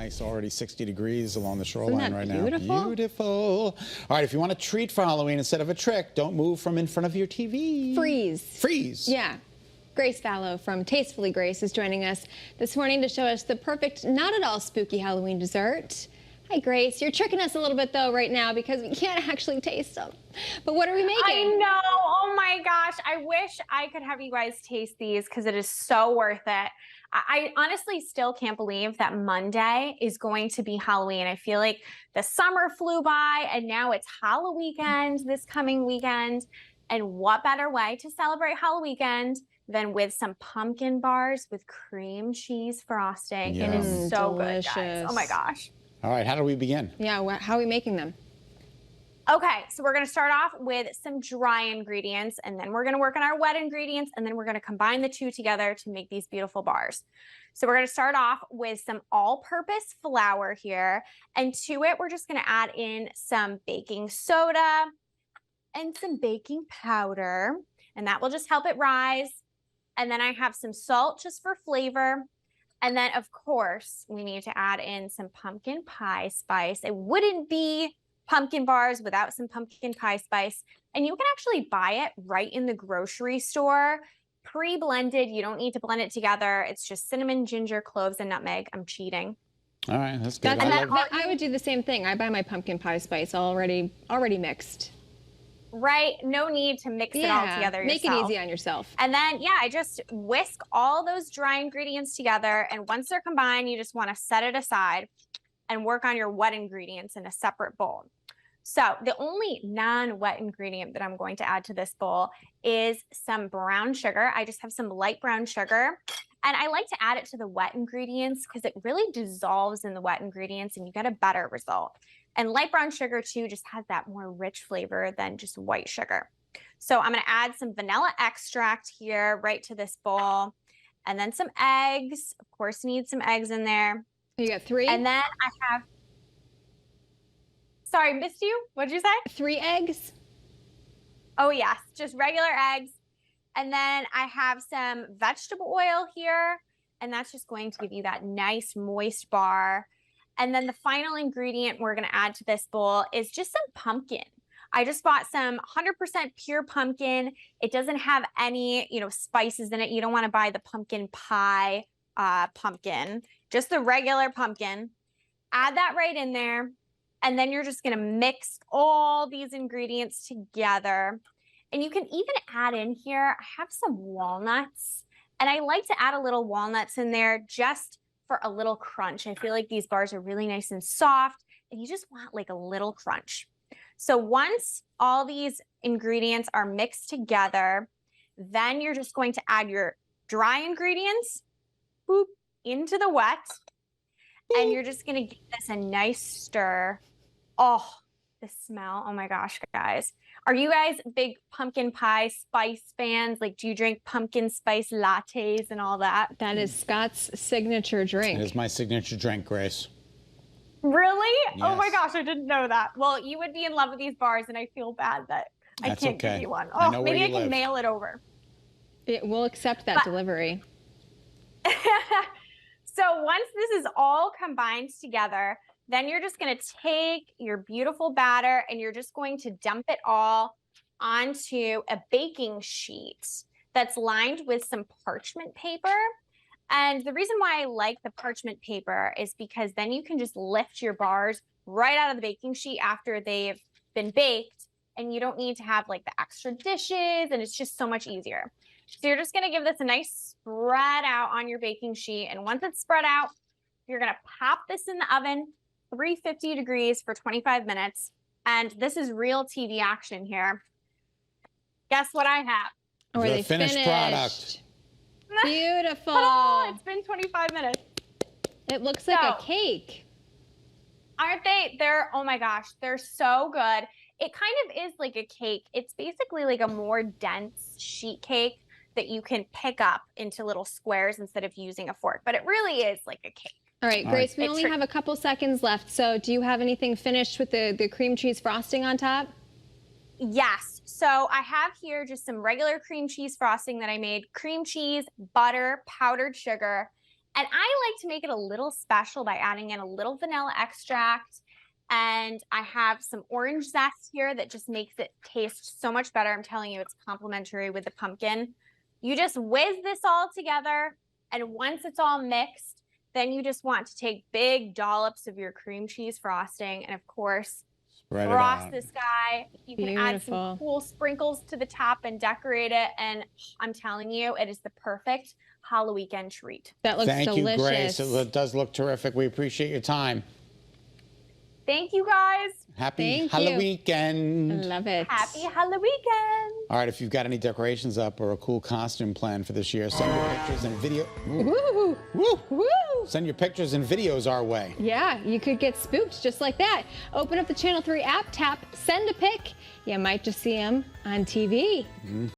Nice, already 60 degrees along the shoreline right now. Beautiful. Beautiful. All right, if you want a treat for Halloween instead of a trick, don't move from in front of your TV. Freeze. Freeze. Yeah. Grace Fallow from Tastefully Grace is joining us this morning to show us the perfect, not at all spooky Halloween dessert. Hi, Grace. You're tricking us a little bit, though, right now because we can't actually taste them. But what are we making? I know. Oh, my gosh. I wish I could have you guys taste these because it is so worth it. I honestly still can't believe that Monday is going to be Halloween. I feel like the summer flew by and now it's Halloween weekend this coming weekend. And what better way to celebrate Halloween weekend than with some pumpkin bars with cream cheese frosting. Yum. It is so Delicious. good, guys. Oh my gosh. All right, how do we begin? Yeah, how are we making them? Okay, so we're gonna start off with some dry ingredients, and then we're gonna work on our wet ingredients, and then we're gonna combine the two together to make these beautiful bars. So we're gonna start off with some all-purpose flour here, and to it, we're just gonna add in some baking soda and some baking powder, and that will just help it rise. And then I have some salt just for flavor. And then, of course, we need to add in some pumpkin pie spice. It wouldn't be pumpkin bars without some pumpkin pie spice. And you can actually buy it right in the grocery store, pre-blended. You don't need to blend it together. It's just cinnamon, ginger, cloves, and nutmeg. I'm cheating. All right, that's good. I would do the same thing. I buy my pumpkin pie spice already mixed. Right? No need to mix it all together Make yourself. it easy on yourself. And then, yeah, I just whisk all those dry ingredients together. And once they're combined, you just want to set it aside and work on your wet ingredients in a separate bowl. So the only non-wet ingredient that I'm going to add to this bowl is some brown sugar. I just have some light brown sugar. And I like to add it to the wet ingredients because it really dissolves in the wet ingredients and you get a better result. And light brown sugar too just has that more rich flavor than just white sugar. So I'm going to add some vanilla extract here right to this bowl. And then some eggs. Of course, you need some eggs in there. You got 3? And then I have... Sorry, missed you? What did you say? 3 eggs? Oh, yes. Just regular eggs. And then I have some vegetable oil here. And that's just going to give you that nice moist bar. And then the final ingredient we're going to add to this bowl is just some pumpkin. I just bought some 100% pure pumpkin. It doesn't have any, spices in it. You don't want to buy the pumpkin pie pumpkin, just the regular pumpkin. Add that right in there. And then you're just going to mix all these ingredients together. And you can even add in here, I have some walnuts. And I like to add a little walnuts in there just for a little crunch. I feel like these bars are really nice and soft and you just want like a little crunch. So once all these ingredients are mixed together, then you're just going to add your dry ingredients into the wet. And you're just going to give this a nice stir. Oh, the smell. Oh my gosh, guys. Are you guys big pumpkin pie spice fans? Like, do you drink pumpkin spice lattes and all that? That is Scott's signature drink. It is my signature drink, Grace. Really? Yes. Oh my gosh, I didn't know that. Well, you would be in love with these bars, and I feel bad that I can't give you one. Oh, maybe I can mail it over. We'll accept that delivery. So once this is all combined together, then you're just going to take your beautiful batter and you're just going to dump it all onto a baking sheet that's lined with some parchment paper. And the reason why I like the parchment paper is because then you can just lift your bars right out of the baking sheet after they've been baked and you don't need to have like the extra dishes and it's just so much easier. So you're just going to give this a nice spread out on your baking sheet. And once it's spread out, you're going to pop this in the oven, 350 degrees for 25 minutes. And this is real TV action here. Guess what I have? Oh, the finished product. Beautiful. Oh, it's been 25 minutes. It looks like a cake. Aren't they? Oh my gosh, they're so good. It kind of is like a cake. It's basically like a more dense sheet cake that you can pick up into little squares instead of using a fork. But it really is like a cake. All right, Grace, we only have a couple seconds left. So do you have anything finished with the cream cheese frosting on top? Yes. So I have here just some regular cream cheese frosting that I made. Cream cheese, butter, powdered sugar. And I like to make it a little special by adding in a little vanilla extract. And I have some orange zest here that just makes it taste so much better. I'm telling you, it's complementary with the pumpkin. You just whiz this all together. And once it's all mixed, then you just want to take big dollops of your cream cheese frosting. And of course, Spread it frost out. this guy. You can add some cool sprinkles to the top and decorate it. And I'm telling you, it is the perfect Halloween treat. That looks Thank delicious. you, Grace. It does look terrific. We appreciate your time. Thank you, guys. Happy Thank you. Halloween. I love it. Happy Halloween. All right, if you've got any decorations up or a cool costume plan for this year, send your pictures and video. Woo! Woo! Woo! Send your pictures and videos our way. Yeah, you could get spooked just like that. Open up the Channel 3 app, tap, send a pic. You might just see them on TV.